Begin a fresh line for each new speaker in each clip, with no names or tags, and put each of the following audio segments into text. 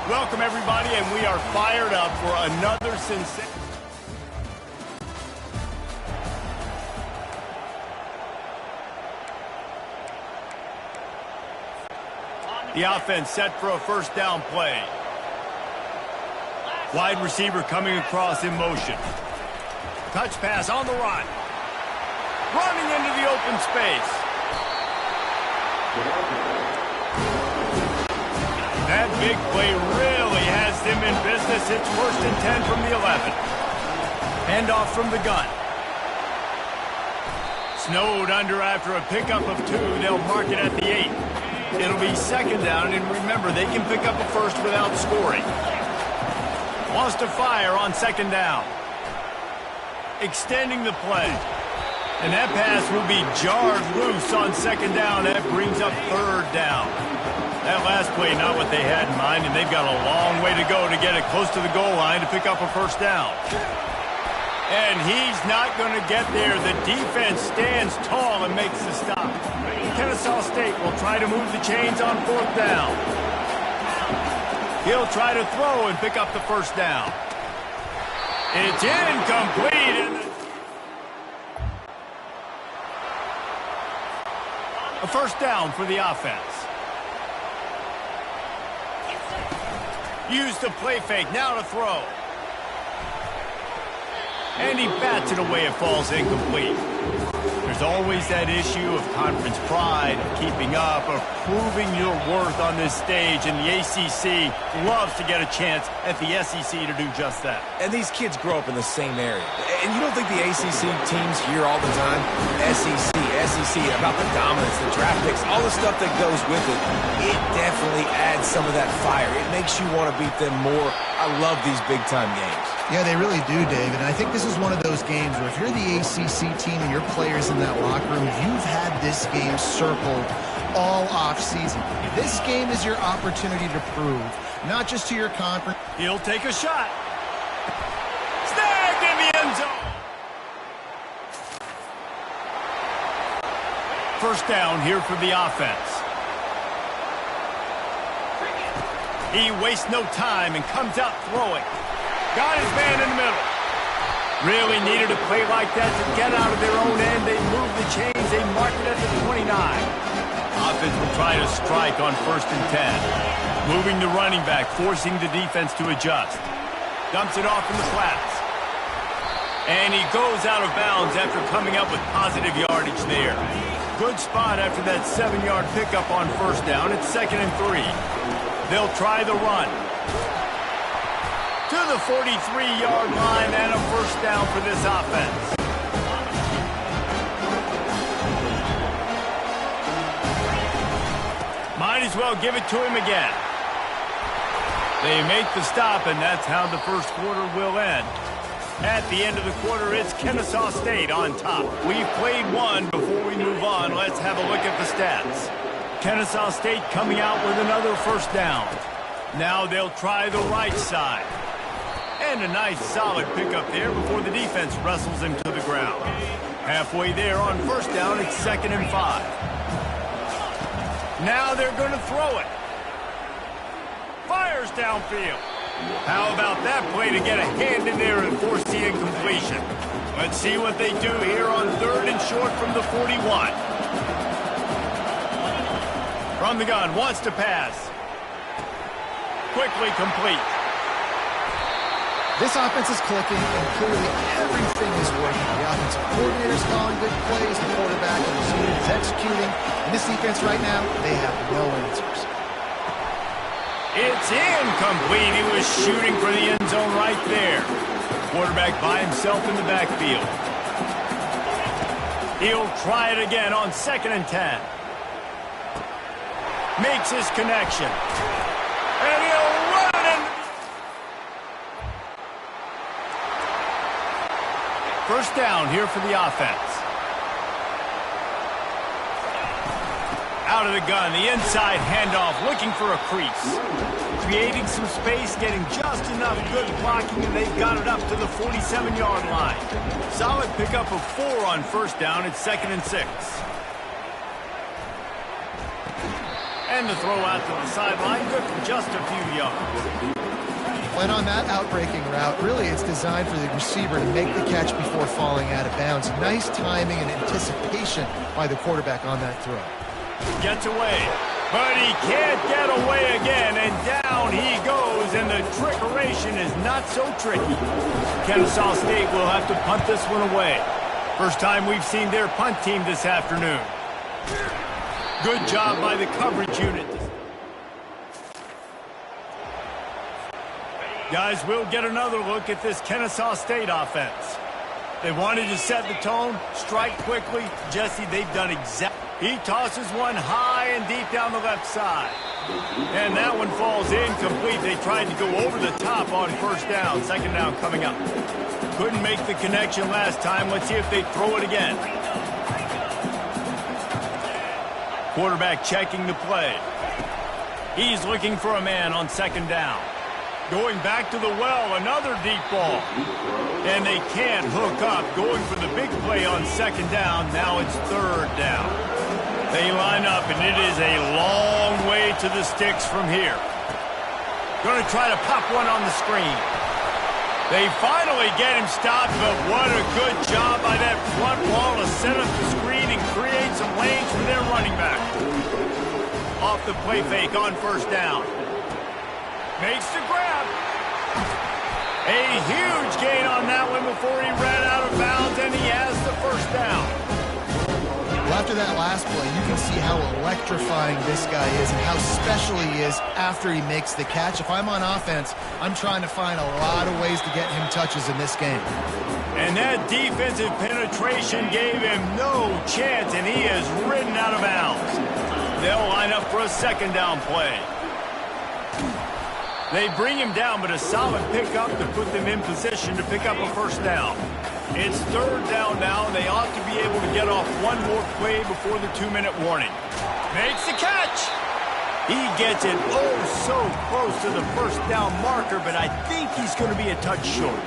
Welcome, everybody, and we are fired up for another sensation. The offense set for a first down play. Wide receiver coming across in motion. Touch pass on the run. Running into the open space. That big play really has them in business. It's 1st and 10 from the 11. Handoff from the gun. Snowed under after a pickup of 2. They'll mark it at the 8. It'll be 2nd down, and remember, they can pick up a first without scoring. Wants to fire on 2nd down. Extending the play. And that pass will be jarred loose on 2nd down. That brings up 3rd down. That last play, not what they had in mind, and they've got a long way to go to get it close to the goal line to pick up a first down. And he's not going to get there. The defense stands tall and makes the stop. Ncaa State will try to move the chains on 4th down. He'll try to throw and pick up the first down. It's incomplete. And a first down for the offense. Use the play fake, now to throw. And he bats it away, it falls incomplete. There's always that issue of conference pride, of keeping up, of proving your worth on this stage, and the ACC loves to get a chance at the SEC to do just that.
And these kids grow up in the same area. And you don't think the ACC teams hear all the time, SEC, about the dominance, the draft picks, all the stuff that goes with it. It definitely adds some of that fire. It makes you want to beat them more. I love these big-time games.
Yeah, they really do, David. And I think this is one of those games where if you're the ACC team and your players in that locker room, you've had this game circled all off-season. This game is your opportunity to prove, not just to your conference.
He'll take a shot. Snagged in the end zone. First down here for the offense. He wastes no time and comes out throwing. Got his man in the middle. Really needed a play like that to get out of their own end. They move the chains. They mark it at the 29. Offense will try to strike on 1st and 10. Moving the running back, forcing the defense to adjust. Dumps it off in the flats. And he goes out of bounds after coming up with positive yardage there. Good spot after that 7-yard pickup on 1st down. It's 2nd and 3. They'll try the run. To the 43-yard line and a first down for this offense. Might as well give it to him again. They make the stop, and that's how the first quarter will end. At the end of the quarter, it's Ncaa State on top. We've played one. Before we move on, let's have a look at the stats. Ncaa State coming out with another first down. Now they'll try the right side. And a nice solid pickup there before the defense wrestles him to the ground. Halfway there on 1st down, it's 2nd and 5. Now they're going to throw it. Fires downfield. How about that play to get a hand in there and force the incompletion? Let's see what they do here on 3rd and short from the 41. From the gun, wants to pass. Quickly complete.
This offense is clicking, and clearly everything is working. The offensive coordinator's calling good plays, the quarterback and his unit is executing. And this defense right now, they have no answers.
It's incomplete. He was shooting for the end zone right there. Quarterback by himself in the backfield. He'll try it again on 2nd and 10. Makes his connection. And he'll run it in. First down here for the offense. Out of the gun, the inside handoff, looking for a crease. Creating some space, getting just enough good blocking, and they've got it up to the 47-yard line. Solid pickup of 4 on 1st down. It's 2nd and 6. And the throw out to the sideline, good for just a few yards.
And on that outbreaking route, really it's designed for the receiver to make the catch before falling out of bounds. Nice timing and anticipation by the quarterback on that throw.
Gets away, but he can't get away again, and down he goes, and the trickeration is not so tricky. Kennesaw State will have to punt this one away. First time we've seen their punt team this afternoon. Good job by the coverage unit. Guys, we'll get another look at this Kennesaw State offense. They wanted to set the tone, strike quickly. Jesse, they've done exactly. He tosses one high and deep down the left side. And that one falls incomplete. They tried to go over the top on first down. Second down coming up. Couldn't make the connection last time. Let's see if they throw it again. Quarterback checking the play. He's looking for a man on second down. Going back to the well, another deep ball. And they can't hook up. Going for the big play on second down. Now it's third down. They line up, and it is a long way to the sticks from here. Going to try to pop one on the screen. They finally get him stopped, but what a good job by that front wall to set up the screen and create some lanes for their running back. Off the play fake on first down. Makes the grab. A huge gain on that one before he ran out of bounds, and he has the first down.
Well, after that last play, you can see how electrifying this guy is and how special he is after he makes the catch. If I'm on offense, I'm trying to find a lot of ways to get him touches in this game.
And that defensive penetration gave him no chance, and he is ridden out of bounds. They'll line up for a second down play. They bring him down, but a solid pickup to put them in position to pick up a first down. It's third down now. They ought to be able to get off one more play before the 2-minute warning. Makes the catch. He gets it so close to the first down marker, but I think he's going to be a touch short.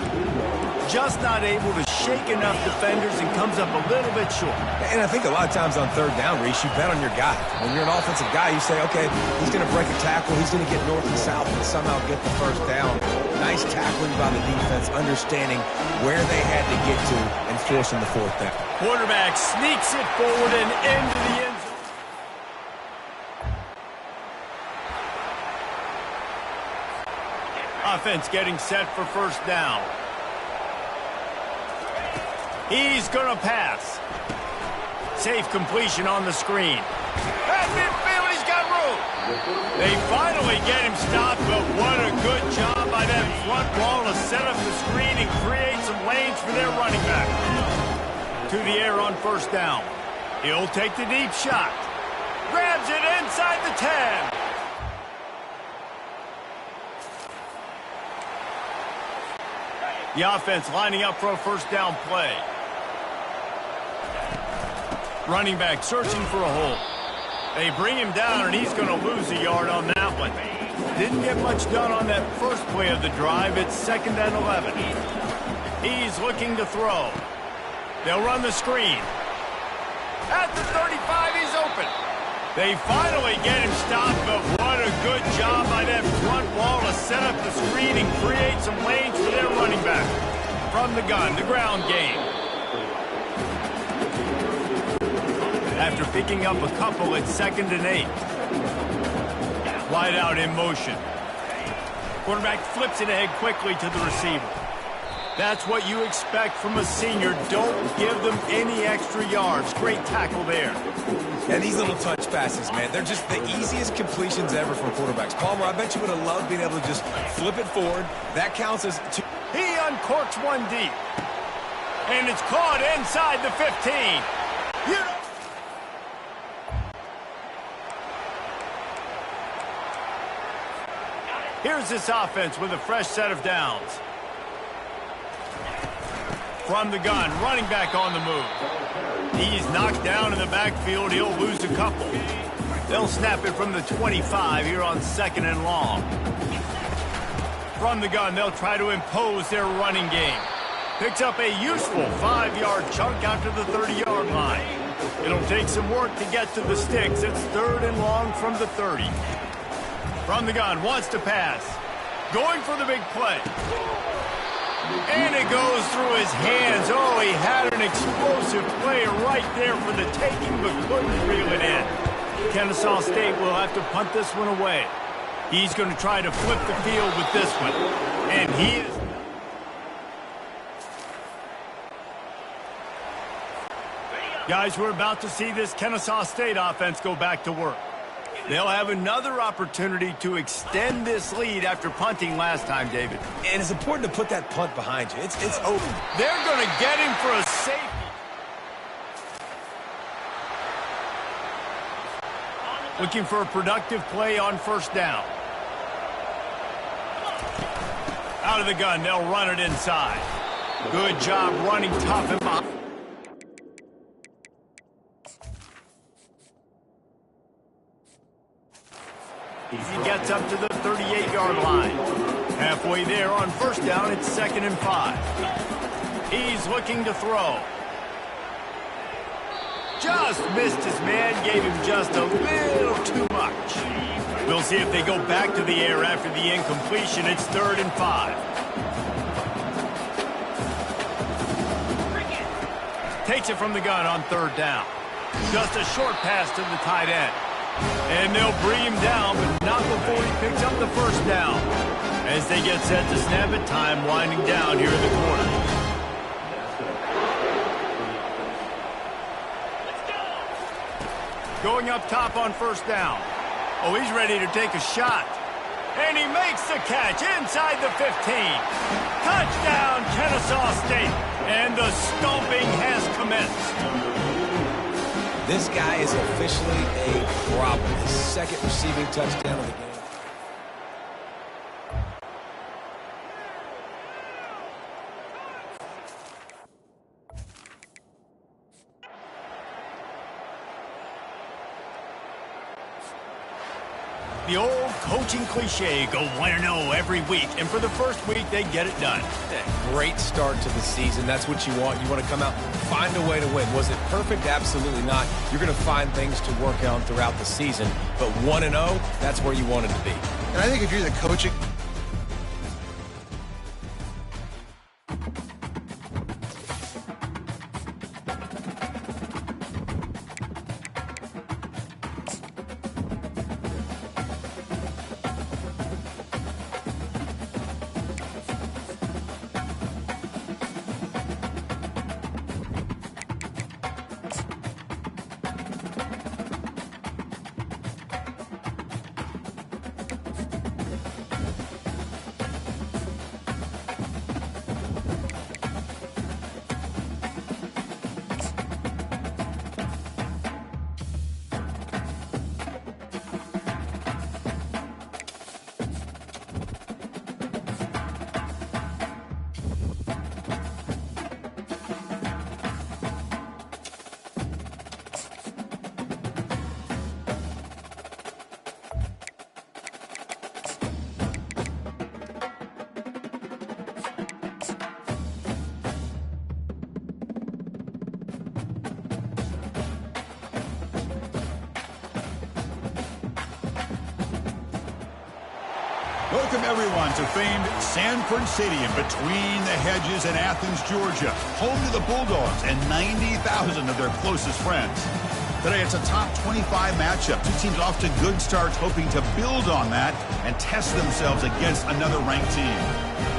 Just not able to shake enough defenders and comes up a little bit short.
And I think a lot of times on third down, Reese, you bet on your guy. When you're an offensive guy, you say, okay, he's going to break a tackle, he's going to get north and south and somehow get the first down. Nice tackling by the defense, understanding where they had to get to and forcing the fourth down.
Quarterback sneaks it forward and into the end zone. Offense getting set for first down. He's going to pass. Safe completion on the screen. At midfield, he's got room. They finally get him stopped, but what a good job by that front wall to set up the screen and create some lanes for their running back. To the air on first down. He'll take the deep shot. Grabs it inside the 10. The offense lining up for a first down play. Running back searching for a hole. They bring him down, and he's going to lose a yard on that one. Didn't get much done on that first play of the drive. It's 2nd and 11. He's looking to throw. They'll run the screen. At the 35, he's open. They finally get him stopped, but what a good job by that front wall to set up the screen and create some lanes for their running back. From the gun, the ground game. After picking up a couple, it's 2nd and 8. Wide out in motion. Quarterback flips it ahead quickly to the receiver. That's what you expect from a senior. Don't give them any extra yards. Great tackle there.
And these little touch passes, man, they're just the easiest completions ever for quarterbacks. Palmer, I bet you would have loved being able to just flip it forward. That counts as two.
He uncorks one deep. And it's caught inside the 15. Here's this offense with a fresh set of downs. From the gun, running back on the move. He's knocked down in the backfield. He'll lose a couple. They'll snap it from the 25 here on 2nd and long. From the gun, they'll try to impose their running game. Picks up a useful 5-yard chunk out to the 30-yard line. It'll take some work to get to the sticks. It's 3rd and long from the 30. From the gun, wants to pass. Going for the big play. And it goes through his hands. Oh, he had an explosive play right there for the taking, but couldn't reel it in. Ncaa State will have to punt this one away. He's going to try to flip the field with this one. And he is... Guys, we're about to see this Ncaa State offense go back to work. They'll have another opportunity to extend this lead after punting last time, David.
And it's important to put that punt behind you. It's open.
They're going to get him for a safety. Looking for a productive play on 1st down. Out of the gun, they'll run it inside. Good job running tough and behind. He gets up to the 38-yard line. Halfway there on 1st down, it's 2nd and 5. He's looking to throw. Just missed his man, gave him just a little too much. We'll see if they go back to the air after the incompletion. It's 3rd and 5. Takes it from the gun on 3rd down. Just a short pass to the tight end. And they'll bring him down, but not before he picks up the 1st down. As they get set to snap it, time winding down here in the quarter. Going up top on 1st down. Oh, he's ready to take a shot. And he makes the catch inside the 15. Touchdown, Ncaa State. And the stomping has commenced.
This guy is officially a problem. His 2nd receiving touchdown of the game.
The old coaching cliche, go 1-0 every week, and for the first week, they get it done.
Great start to the season. That's what you want. You want to come out and find a way to win. Was it perfect? Absolutely not. You're going to find things to work on throughout the season, but 1-0, that's where you want it to be.
And I think if you're the coaching...
Welcome, everyone, to famed Sanford Stadium between the hedges in Athens, Georgia, home to the Bulldogs and 90,000 of their closest friends. Today, it's a top 25 matchup. Two teams off to good starts, hoping to build on that and test themselves against another ranked team.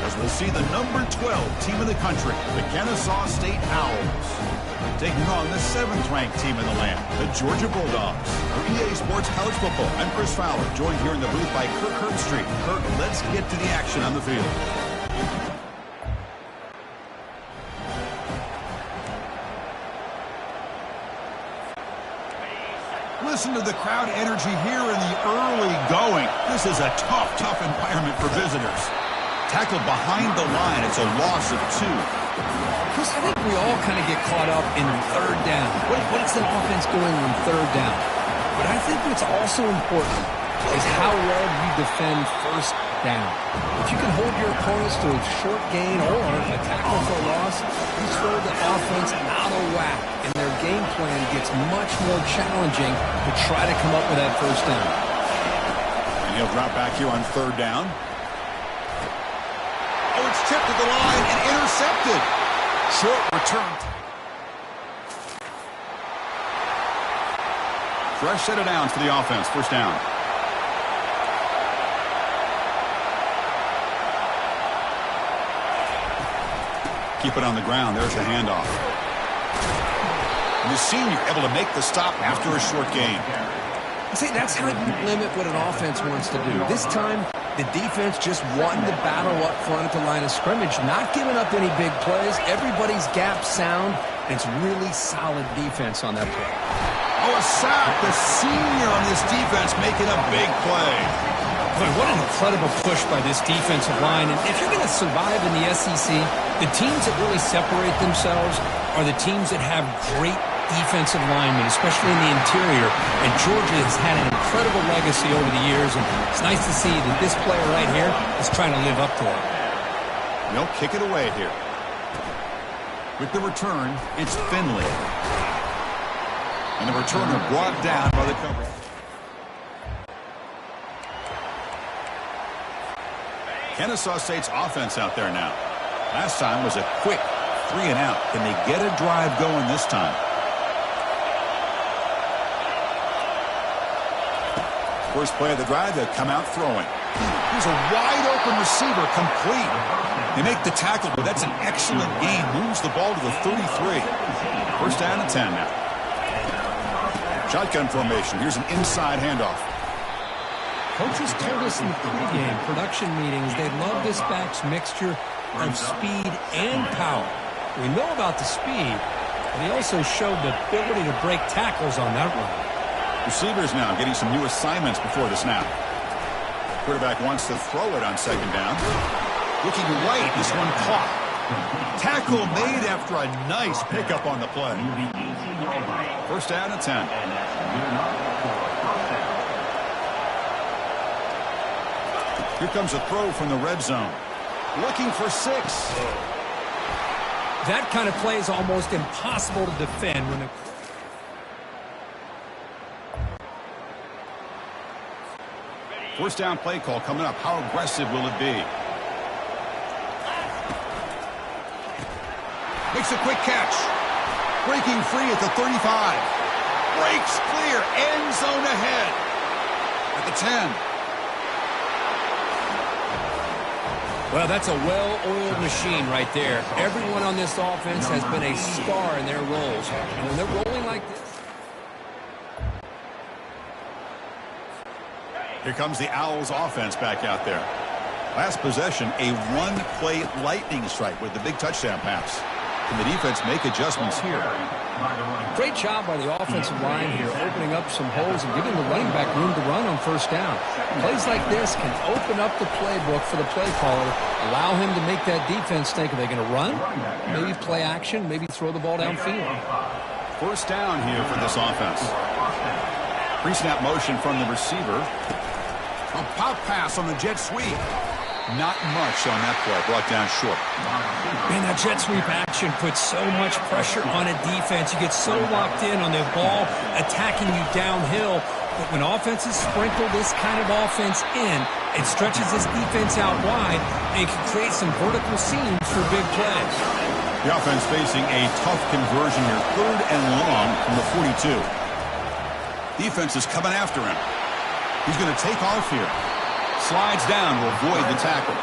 As we'll see the number 12 team in the country, the Ncaa State Owls, taking on the 7th-ranked team in the land, the Georgia Bulldogs. For EA Sports College Football, I'm Chris Fowler, joined here in the booth by Kirk Herbstreit. Kirk, let's get to the action on the field. Listen to the crowd energy here in the early going. This is a tough environment for visitors. Tackled behind the line, it's a loss of 2.
Chris, I think we all kind of get caught up in 3rd down. What's an offense going on 3rd down? But I think what's also important is how well you defend 1st down. If you can hold your opponents to a short gain or a tackle for a loss, you throw the offense out of whack, and they're game plan gets much more challenging to try to come up with that first down.
And he'll drop back here on third down. Oh, it's tipped at the line and intercepted. Short return. Fresh set of downs for the offense. First down. Keep it on the ground. There's the handoff. And the senior able to make the stop after a short gain.
See, that's how you limit what an offense wants to do. This time, the defense just won the battle up front at the line of scrimmage, not giving up any big plays. Everybody's gap sound, and it's really solid defense on that play.
Oh, a sack. The senior on this defense making a big play.
Boy, what an incredible push by this defensive line. And if you're going to survive in the SEC, the teams that really separate themselves are the teams that have great defensive linemen, especially in the interior. And Georgia has had an incredible legacy over the years, and it's nice to see that this player right here is trying to live up to it.
They'll kick it away here. With the return, it's Finley. And the returner brought down by the cover. Kennesaw State's offense out there now. Last time was a quick 3-and-out. Can they get a drive going this time? First play of the drive, they'll come out throwing. Here's a wide-open receiver, complete. They make the tackle, but that's an excellent gain. Moves the ball to the 33. First down and 10 now. Shotgun formation. Here's an inside handoff.
Coaches told us in the pregame production meetings they love this back's mixture of speed and power. We know about the speed, but he also showed the ability to break tackles on that run.
Receivers now getting some new assignments before the snap. Quarterback wants to throw it on second down. Looking right, this one caught. Tackle made after a nice pickup on the play. First down and 10. Here comes a throw from the red zone. Looking for 6.
That kind of play is almost impossible to defend when it...
First down play call coming up. How aggressive will it be? Makes a quick catch. Breaking free at the 35. Breaks clear. End zone ahead. At the 10.
Well, that's a well-oiled machine right there. Everyone on this offense has been a star in their roles. And when they're rolling like this...
Here comes the Owls offense back out there. Last possession, a one-play lightning strike with the big touchdown pass. Can the defense make adjustments here?
Great job by the offensive line here, opening up some holes and giving the running back room to run on first down. Plays like this can open up the playbook for the play caller, allow him to make that defense think, are they going to run? Maybe play action, maybe throw the ball downfield.
First down here for this offense. Pre-snap motion from the receiver. A pop pass on the jet sweep. Not much on that play, brought down short.
Man, that jet sweep action puts so much pressure on a defense. You get so locked in on the ball attacking you downhill. But when offenses sprinkle this kind of offense in, it stretches this defense out wide and can create some vertical seams for big plays.
The offense facing a tough conversion here. 3rd and long from the 42. Defense is coming after him. He's going to take off here. Slides down to avoid the tackle.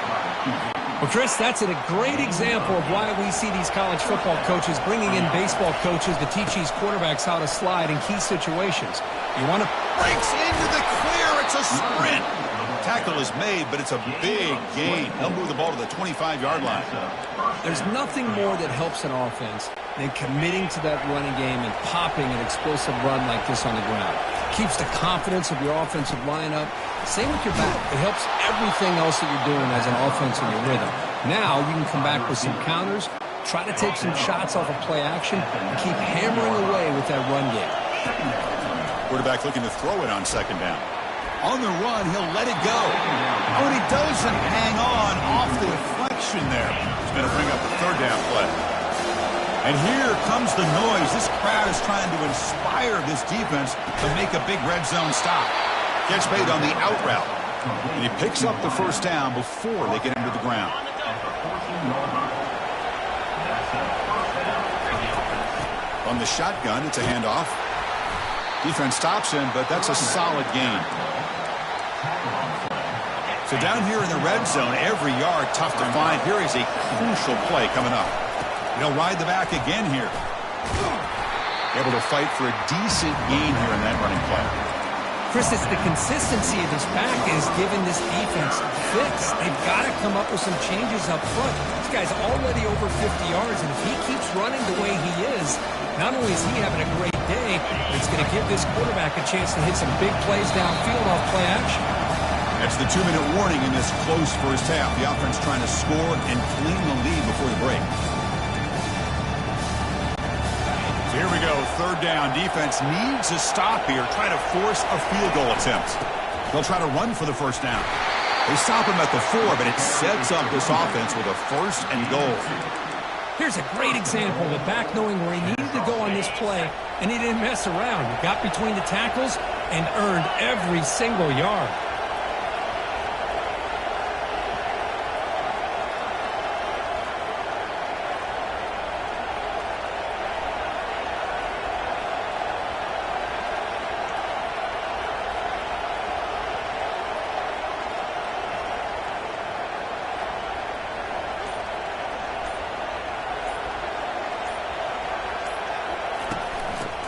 Well, Chris, that's a great example of why we see these college football coaches bringing in baseball coaches to teach these quarterbacks how to slide in key situations. You want to...
Breaks into the clear. It's a sprint. Tackle is made, but it's a big gain. They'll move the ball to the 25-yard line.
There's nothing more that helps an offense than committing to that running game and popping an explosive run like this on the ground. Keeps the confidence of your offensive lineup. Same with your back. It helps everything else that you're doing as an offense in your rhythm. Now you can come back with some counters, try to take some shots off of play action, and keep hammering away with that run game.
Quarterback looking to throw it on second down. On the run, he'll let it go. Oh, and he doesn't hang on off the deflection there. He's going to bring up the 3rd down play. And here comes the noise. This crowd is trying to inspire this defense to make a big red zone stop. Gets made on the out route. And he picks up the first down before they get him to the ground. On the shotgun, it's a handoff. Defense stops him, but that's a solid gain. So down here in the red zone, every yard tough to find. Here is a crucial play coming up. They'll ride the back again here. Able to fight for a decent gain here in that running play.
Chris, it's the consistency of this back is giving this defense fits. They've got to come up with some changes up front. This guy's already over 50 yards, and if he keeps running the way he is, not only is he having a great day, but it's going to give this quarterback a chance to hit some big plays downfield off play action.
That's the 2-minute warning in this close first half. The offense trying to score and clean the lead before the break. So here we go, third down. Defense needs a stop here, trying to force a field goal attempt. They'll try to run for the first down. They stop him at the 4, but it sets up this offense with a first and goal.
Here's a great example. The back knowing where he needed to go on this play, and he didn't mess around. He got between the tackles and earned every single yard.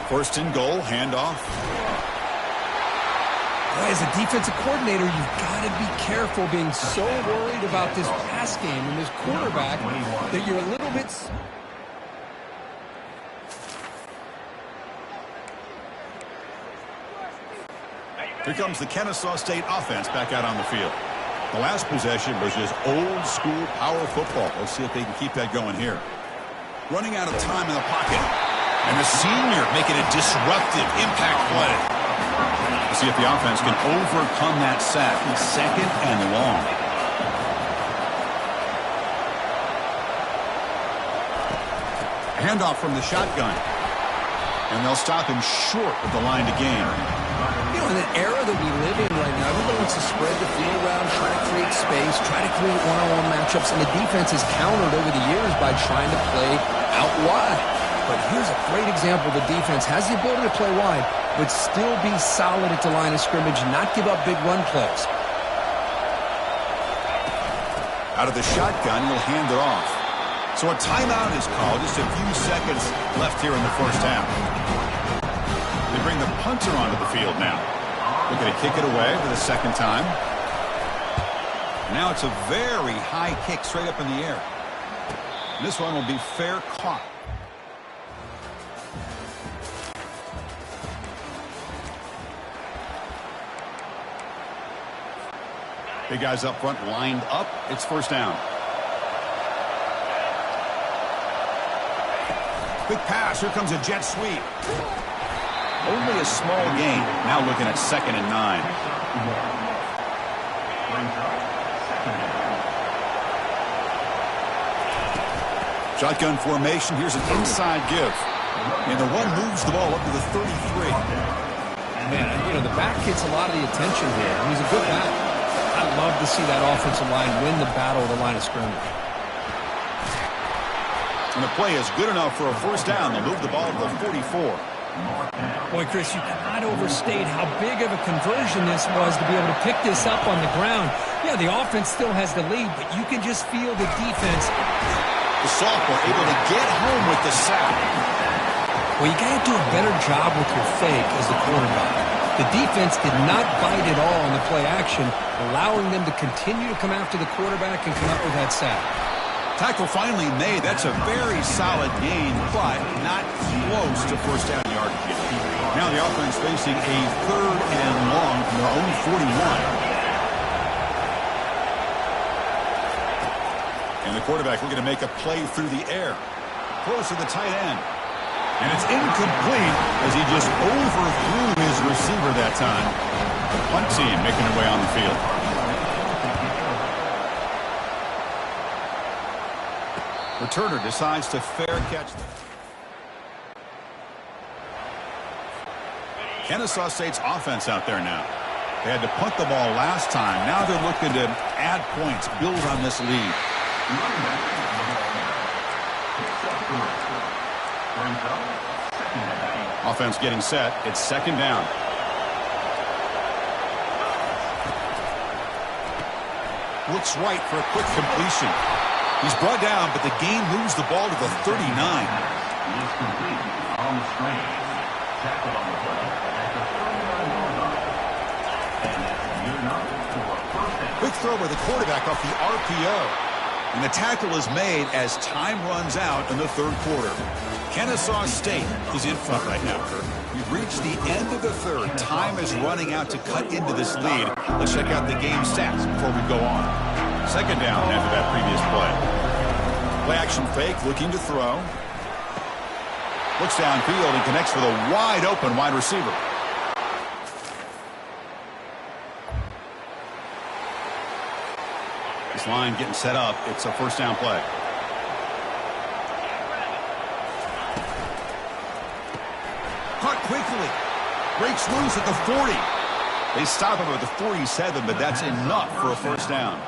First and goal, handoff.
As a defensive coordinator, you've got to be careful being so worried about this pass game and this quarterback that you're a little bit...
Here comes the Kennesaw State offense back out on the field. The last possession was just old school power football. Let's see if they can keep that going here. Running out of time in the pocket. And the senior making a disruptive impact play. Let's see if the offense can overcome that sack. Second and long. Handoff from the shotgun. And they'll stop him short of the line to gain.
You know, in an era that we live in right now, everybody wants to spread the field around, try to create space, try to create one-on-one matchups, and the defense has countered over the years by trying to play out wide. But here's a great example. The defense has the ability to play wide, but still be solid at the line of scrimmage, not give up big run plays.
Out of the shotgun, he'll hand it off. So a timeout is called. Just a few seconds left here in the first half. They bring the punter onto the field now. Looking to kick it away for the second time. Now it's a very high kick straight up in the air. This one will be fair caught. Big guys up front lined up. It's first down. Quick pass. Here comes a jet sweep. Only a small gain. Now looking at 2nd and 9. Shotgun formation. Here's an inside give. And the one moves the ball up to the 33.
Man, you know, the back gets a lot of the attention here. He's a good back. I'd love to see that offensive line win the battle of the line of scrimmage.
And the play is good enough for a first down. They'll move the ball to the 44.
Boy, Chris, you cannot overstate how big of a conversion this was to be able to pick this up on the ground. Yeah, the offense still has the lead, but you can just feel the defense.
The sophomore able to get home with the sack.
Well, you got to do a better job with your fake as the quarterback. The defense did not bite at all on the play action, allowing them to continue to come after the quarterback and come up with that sack.
Tackle finally made. That's a very solid gain, but not close to first down yardage yet. Now the offense facing a 3rd and long from their own 41. And the quarterback looking to make a play through the air. Close to the tight end. And it's incomplete as he just overthrew his receiver that time. The punt team making their way on the field. Returner decides to fair catch them. Kennesaw State's offense out there now. They had to punt the ball last time. Now they're looking to add points, build on this lead. Offense getting set. It's second down. Looks right for a quick completion. He's brought down, but the game moves the ball to the 39.
He is complete on the screen. Tackle on the play at the 39-yard line. And that's good enough for a first down.
Quick throw by the quarterback off the RPO. And the tackle is made as time runs out in the third quarter. Kennesaw State is in front right now, Kirk. We've reached the end of the third. Time is running out to cut into this lead. Let's check out the game stats before we go on. Second down after that previous play. Play action fake, looking to throw. Looks downfield and connects with a wide open wide receiver. This line getting set up. It's a first down play. Caught quickly. Breaks loose at the 40. They stop him at the 47, but that's enough for a first down.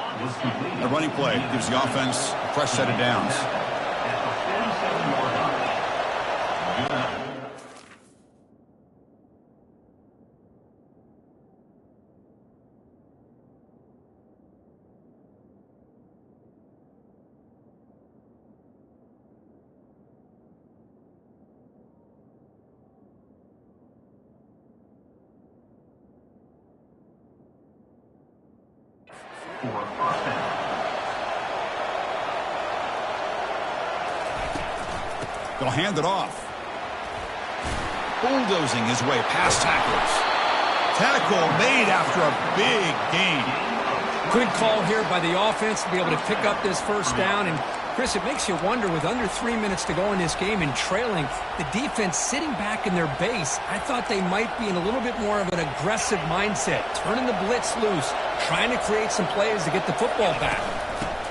The running play gives the offense a fresh set of downs. They'll hand it off. Bulldozing his way past tacklers. Tackle made after a big gain.
Good call here by the offense to be able to pick up this first down. And, Chris, it makes you wonder, with under 3 minutes to go in this game and trailing, the defense sitting back in their base, I thought they might be in a little bit more of an aggressive mindset, turning the blitz loose, trying to create some plays to get the football back.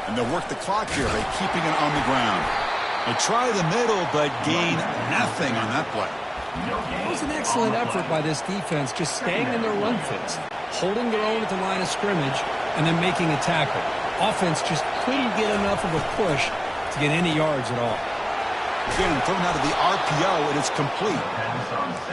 And they'll work the clock here by keeping it on the ground. They try the middle, but gain nothing on that play.
It was an excellent effort by this defense, just staying in their run fits, holding their own at the line of scrimmage, and then making a tackle. Offense just couldn't get enough of a push to get any yards at all.
Again, thrown out of the RPO, and it's complete.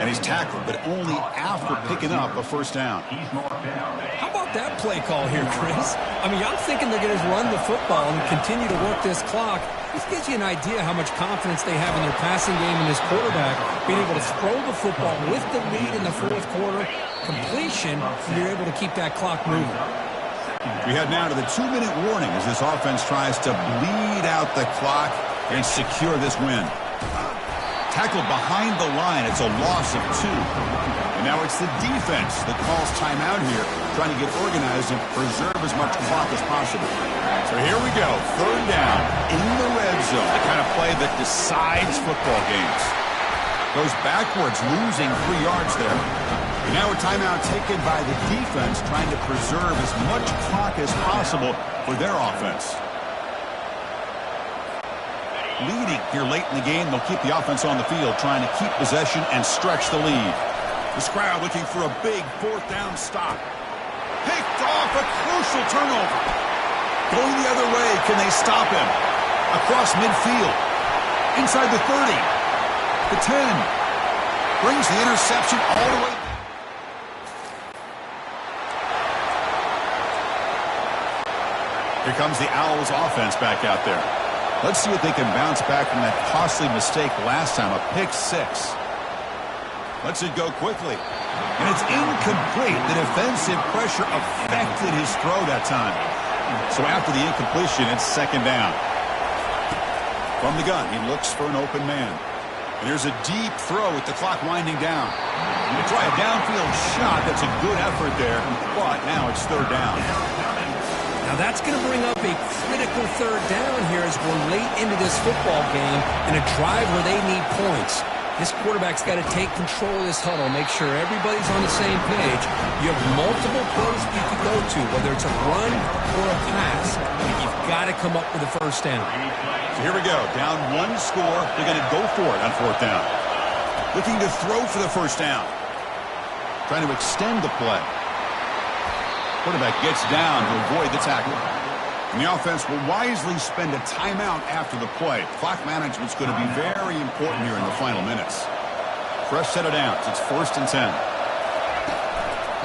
And he's tackled, but only after picking up a first down.
How about that play call here, Chris? I mean, I'm thinking they're going to run the football and continue to work this clock. This gives you an idea how much confidence they have in their passing game and this quarterback being able to throw the football with the lead in the fourth quarter, completion, and you're able to keep that clock moving.
We head now to the 2-minute warning as this offense tries to bleed out the clock and secure this win. Tackled behind the line. It's a loss of 2. And now it's the defense that calls timeout here, trying to get organized and preserve as much clock as possible. So here we go. Third down in the red zone. The kind of play that decides football games. Goes backwards, losing 3 yards there. And now a timeout taken by the defense, trying to preserve as much clock as possible for their offense. Leading here late in the game, they'll keep the offense on the field, trying to keep possession and stretch the lead. The crowd looking for a big fourth down stop. Picked off, a crucial turnover. Going the other way, can they stop him? Across midfield. Inside the 30. The 10. Brings the interception all the way. Here comes the Owls offense back out there. Let's see if they can bounce back from that costly mistake last time, a pick 6. Lets it go quickly. And it's incomplete. The defensive pressure affected his throw that time. So after the incompletion, it's second down. From the gun, he looks for an open man. And here's a deep throw with the clock winding down. They try a downfield shot. That's a good effort there. But now it's third down.
Now that's going to bring up a critical third down here as we're late into this football game in a drive where they need points. This quarterback's got to take control of this huddle, make sure everybody's on the same page. You have multiple plays you can go to, whether it's a run or a pass. But you've got to come up with a first down.
So here we go. Down 1 score. They're going to go for it on fourth down. Looking to throw for the first down. trying to extend the play. Quarterback gets down to avoid the tackle. And the offense will wisely spend a timeout after the play. Clock management's going to be very important here in the final minutes. Fresh set of downs. It's 1st and 10.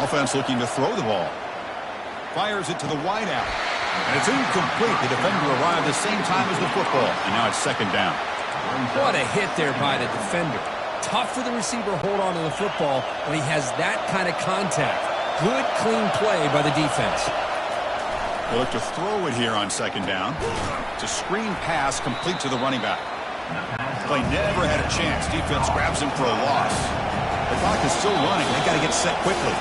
Offense looking to throw the ball. Fires it to the wideout. And it's incomplete. The defender arrived the same time as the football. And now it's 2nd down.
What a hit there by the defender. Tough for the receiver to hold on to the football when he has that kind of contact. Good, clean play by the defense.
They look to throw it here on 2nd down. It's a screen pass complete to the running back. Play never had a chance. Defense grabs him for a loss. The clock is still running. They got to get set quickly.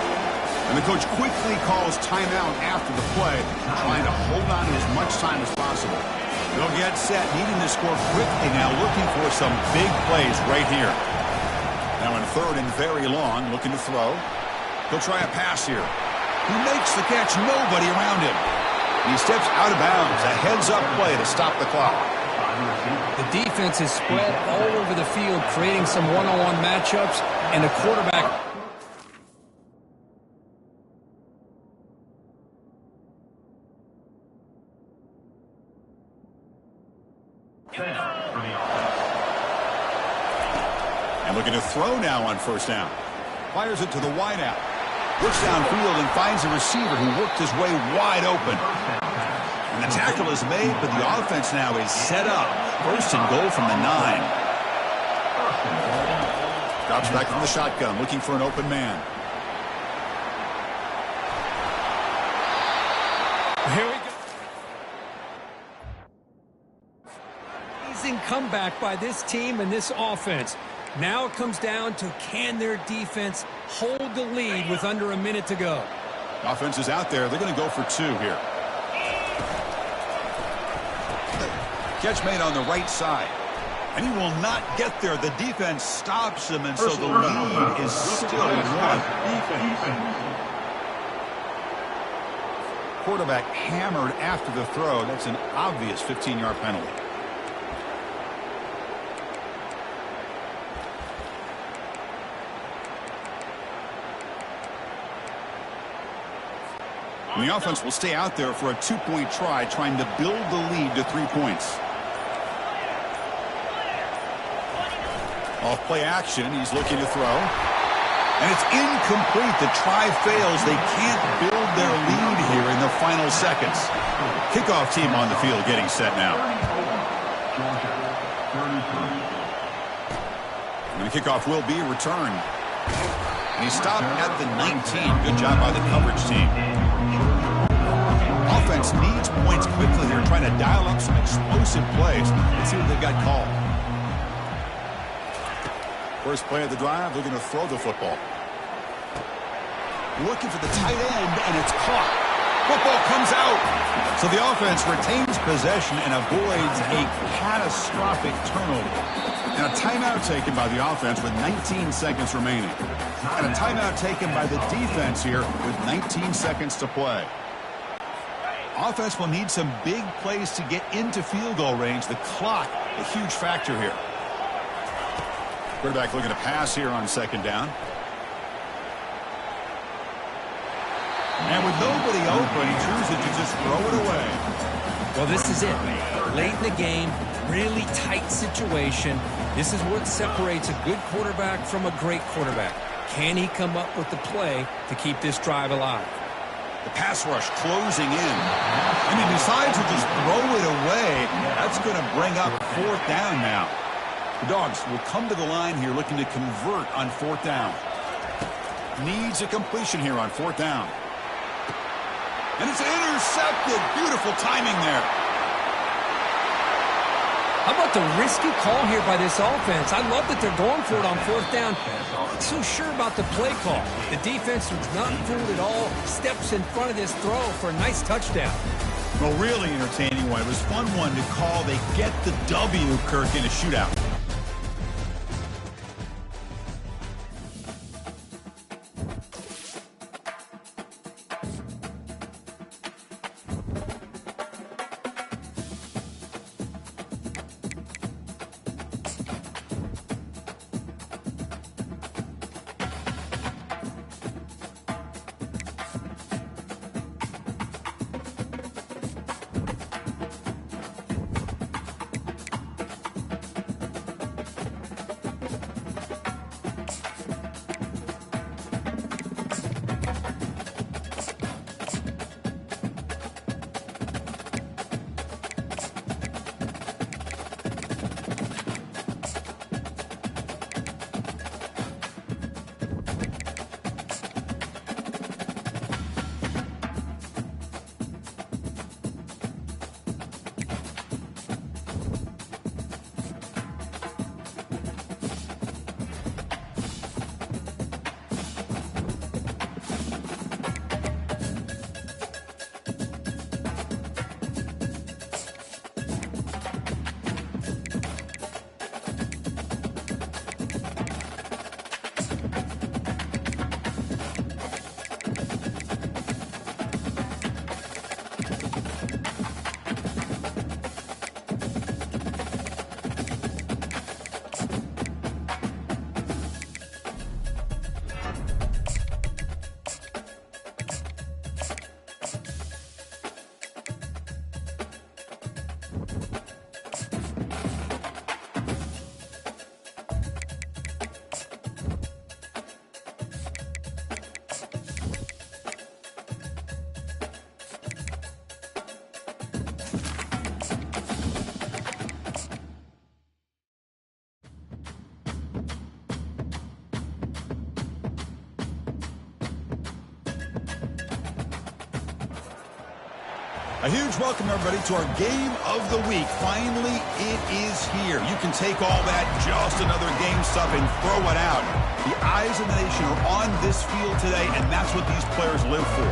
And the coach quickly calls timeout after the play, trying to hold on to as much time as possible. They'll get set, needing to score quickly now, looking for some big plays right here. Now in 3rd and very long, looking to throw. He'll try a pass here. He makes the catch, nobody around him. He steps out of bounds, a heads-up play to stop the clock.
The defense is spread all over the field, creating some one-on-one matchups, and the quarterback...
And looking to throw now on 1st down. Fires it to the wideout. Looks downfield and finds a receiver who worked his way wide open. And the tackle is made, but the offense now is set up. 1st and goal from the 9. Drops back from the shotgun, looking for an open man.
Here we go. Amazing comeback by this team and this offense. Now it comes down to, can their defense hold the lead with under a minute to go?
Offense is out there. They're going to go for 2 here. Catch made on the right side. And he will not get there. The defense stops him, and so the lead is still 1. Quarterback hammered after the throw. That's an obvious 15-yard penalty. And the offense will stay out there for a 2-point try, trying to build the lead to 3 points. Off play action, he's looking to throw. And it's incomplete. The try fails. They can't build their lead here in the final seconds. Kickoff team on the field getting set now. And the kickoff will be returned. And he stopped at the 19. Good job by the coverage team. Offense needs points quickly here, trying to dial up some explosive plays. Let's see what they've got called. First play of the drive, they're going to throw the football. Looking for the tight end, and it's caught. Football comes out. So the offense retains possession and avoids a catastrophic turnover. And a timeout taken by the offense with 19 seconds remaining. And a timeout taken by the defense here with 19 seconds to play. Offense will need some big plays to get into field goal range. The clock, a huge factor here. Quarterback looking to pass here on 2nd down. And with nobody open, he chooses to just throw it away.
Well, this is it. Late in the game, really tight situation. This is what separates a good quarterback from a great quarterback. Can he come up with the play to keep this drive alive?
The pass rush closing in. And he decides to just throw it away. That's going to bring up 4th down now. The Dogs will come to the line here looking to convert on 4th down. Needs a completion here on 4th down. And it's intercepted. Beautiful timing there.
How about the risky call here by this offense? I love that they're going for it on 4th down. I'm not so sure about the play call. The defense was not fooled at all. Steps in front of this throw for a nice touchdown.
Well, really entertaining one. It was fun one to call. They get the W, Kirk, in a shootout. A huge welcome, everybody, to our game of the week. Finally, it is here. You can take all that just another game stuff and throw it out. The eyes of the nation are on this field today, and that's what these players live for.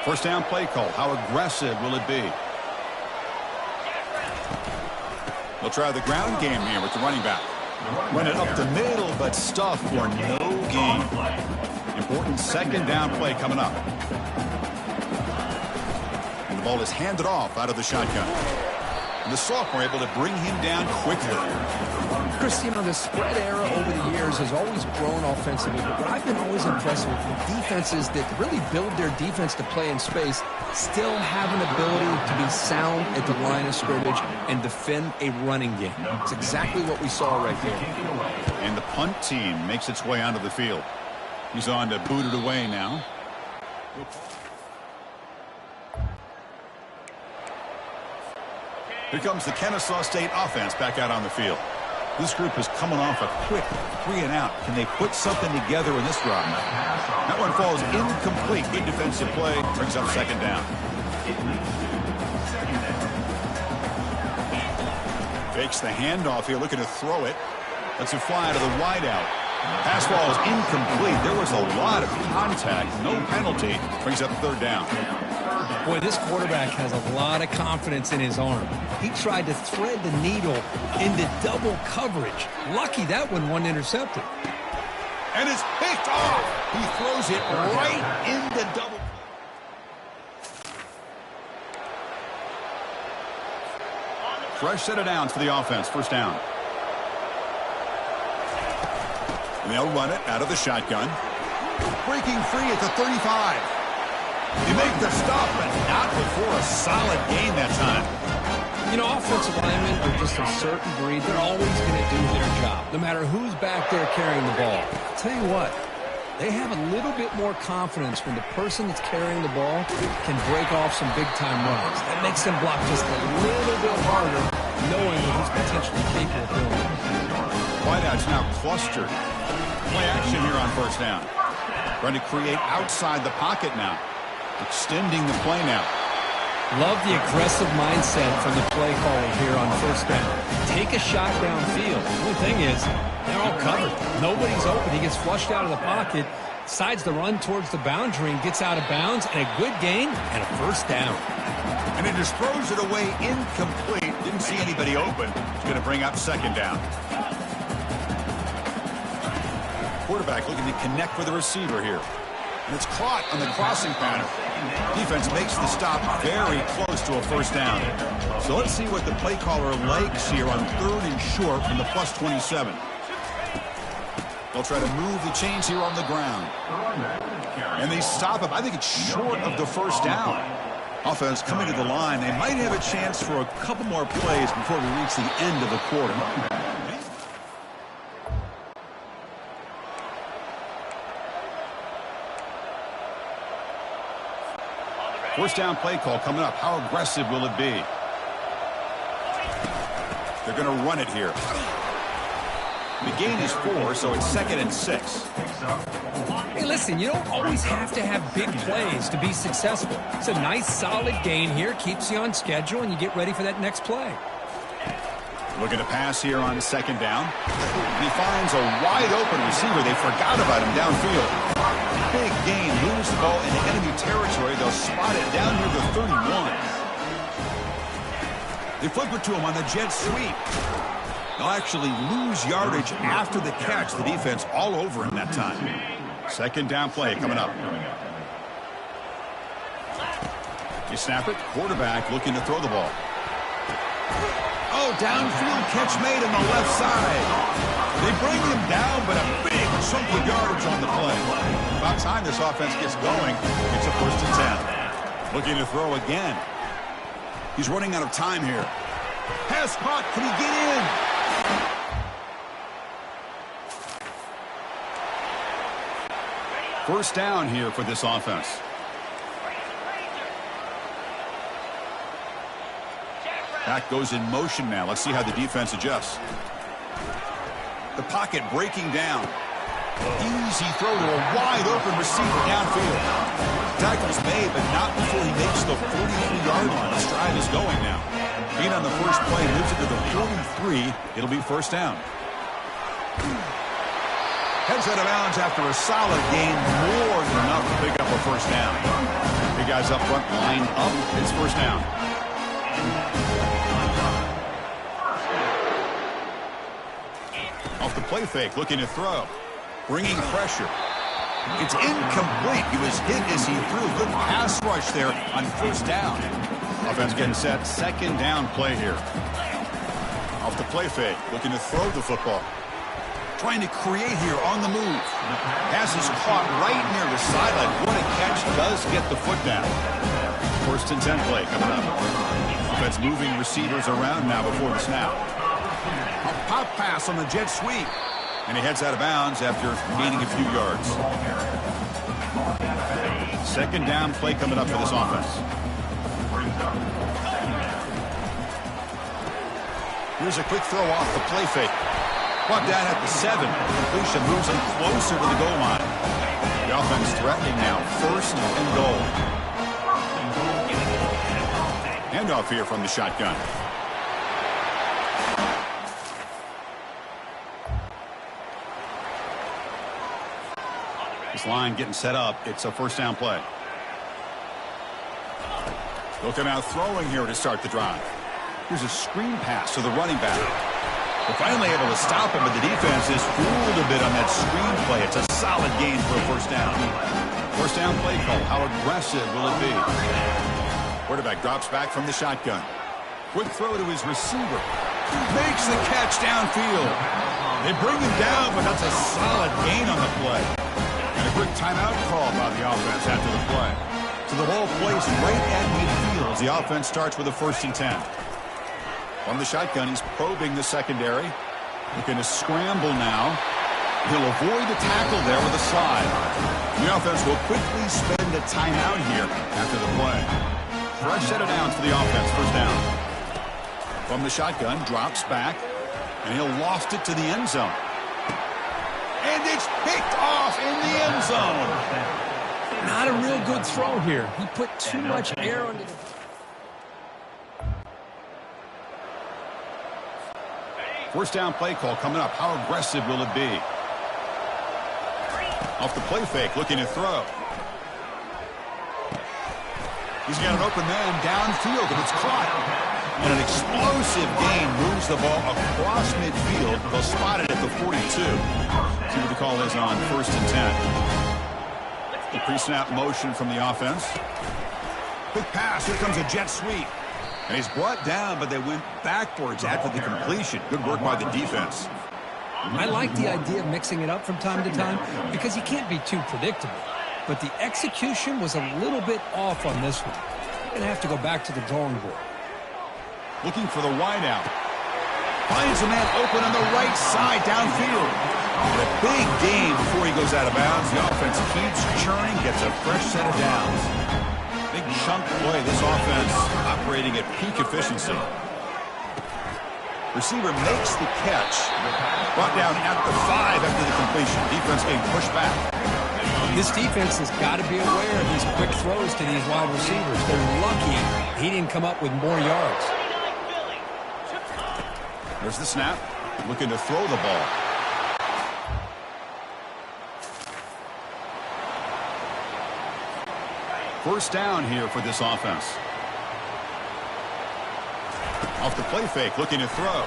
First down play call. How aggressive will it be? They'll try the ground game here with the running back. Run it up the middle, but stuff for no gain. Important second down play coming up. And the ball is handed off out of the shotgun. And the sophomore able to bring him down quickly.
Chris, you know, the spread era over the years has always grown offensively, but what I've been always impressed with defenses that really build their defense to play in space still have an ability to be sound at the line of scrimmage and defend a running game. It's exactly what we saw right there.
And the punt team makes its way onto the field. He's on to boot it away now. Here comes the Kennesaw State offense back out on the field. This group is coming off a quick 3-and-out. Can they put something together in this drive? That one falls incomplete. Good defensive play. Brings up second down. Fakes the handoff here, looking to throw it. Lets it fly to the wideout. Pass ball is incomplete. There was a lot of contact. No penalty. Brings up third down.
Boy, this quarterback has a lot of confidence in his arm. He tried to thread the needle into double coverage. Lucky that one wasn't intercepted.
And it's picked off. He throws it right into double. Fresh set of downs for the offense. First down. And they'll run it out of the shotgun. Breaking free at the 35. You make the stop, but not before a solid gain that time.
You know, offensive linemen are just a certain breed. They're always going to do their job, no matter who's back there carrying the ball. I'll tell you what, they have a little bit more confidence when the person that's carrying the ball can break off some big-time runs. That makes them block just a little bit harder, knowing that he's potentially capable of doing it.
Wideout's now clustered. Play action here on first down. Trying to create outside the pocket now. Extending the play now.
Love the aggressive mindset from the play caller here on first down. Take a shot downfield. The only thing is, they're all covered. Nobody's open. He gets flushed out of the pocket, decides to run towards the boundary and gets out of bounds, and a good gain and a first down.
And he just throws it away incomplete. Didn't see anybody open. It's going to bring up second down. Quarterback looking to connect with the receiver here. And it's caught on the crossing pattern. Defense makes the stop very close to a first down. So let's see what the play caller likes here on third and short from the plus 27. They'll try to move the chains here on the ground. And they stop him. I think it's short of the first down. Offense coming to the line. They might have a chance for a couple more plays before we reach the end of the quarter. First down play call coming up. How aggressive will it be? They're going to run it here. The gain is 4, so it's 2nd and 6.
Hey, listen, you don't always have to have big plays to be successful. It's a nice, solid gain here. Keeps you on schedule, and you get ready for that next play.
Looking to pass here on second down. And he finds a wide-open receiver. They forgot about him downfield. Big gain. Lose the ball into enemy territory. They'll spot it down near the 31. They flip it to him on the jet sweep. They'll actually lose yardage after the catch. The defense all over him that time. Second down play coming up. You snap it. Quarterback looking to throw the ball. Oh, downfield catch made on the left side. They bring him down, but a big chunk of yardage on the play. About time this offense gets going. It's a 1st and 10. Looking to throw again. He's running out of time here. Pass caught. Can he get in? First down here for this offense. Back goes in motion now. Let's see how the defense adjusts. The pocket breaking down. Easy throw to a wide-open receiver downfield. Tackle's made, but not before he makes the 43-yard line. The stride is going now. Being on the first play moves it to the 43. It'll be first down. Heads out of bounds after a solid gain, more than enough to pick up a first down. Big guys up front, line up. It's first down. Off the play fake, looking to throw. Bringing pressure. It's incomplete. He was hit as he threw. Good pass rush there on first down. Offense getting set. Second down play here. Off the play fake. Looking to throw the football. Trying to create here on the move. Pass is caught right near the sideline. What a catch. Does get the foot down. First and 10 play coming up. Offense moving receivers around now before the snap. A pop pass on the jet sweep. And he heads out of bounds after gaining a few yards. Second down play coming up for this offense. Here's a quick throw off the play fake. Brought down at the 7. Completion moves him closer to the goal line. The offense threatening now. First and goal. Handoff here from the shotgun. This line getting set up. It's a first down play. They'll come out throwing here to start the drive. Here's a screen pass to the running back. They're finally able to stop him, but the defense is fooled a bit on that screen play. It's a solid gain for a first down. First down play call. How aggressive will it be? Quarterback drops back from the shotgun. Quick throw to his receiver. Makes the catch downfield. They bring him down, but that's a solid gain on the play. And a quick timeout call by the offense after the play. So the ball plays right at midfield as the offense starts with a first and 10. From the shotgun, he's probing the secondary. Looking to scramble now. He'll avoid the tackle there with a slide. The offense will quickly spend a timeout here after the play. Fresh set of downs for the offense, first down. From the shotgun, drops back, and he'll loft it to the end zone. And it's picked off in the end zone.
Not a real good throw here. He put too much air on it.
First down play call coming up. How aggressive will it be? Off the play fake, looking to throw. He's got an open man downfield, and it's caught. And an explosive gain moves the ball across midfield. They'll spot it at the 42. See what the call is on first and 10. The pre-snap motion from the offense. Quick pass. Here comes a jet sweep. And he's brought down, but they went backwards after the completion. Good work by the defense.
I like the idea of mixing it up from time to time because you can't be too predictable. But the execution was a little bit off on this one. You're going to have to go back to the drawing board.
Looking for the wideout. Finds a man open on the right side downfield. And a big gain before he goes out of bounds. The offense keeps churning, gets a fresh set of downs. Big chunk play. This offense operating at peak efficiency. Receiver makes the catch. Brought down at the 5 after the completion. Defense getting pushed back.
This defense has got to be aware of these quick throws to these wide receivers. They're lucky he didn't come up with more yards.
There's the snap. Looking to throw the ball. First down here for this offense. Off the play fake, looking to throw.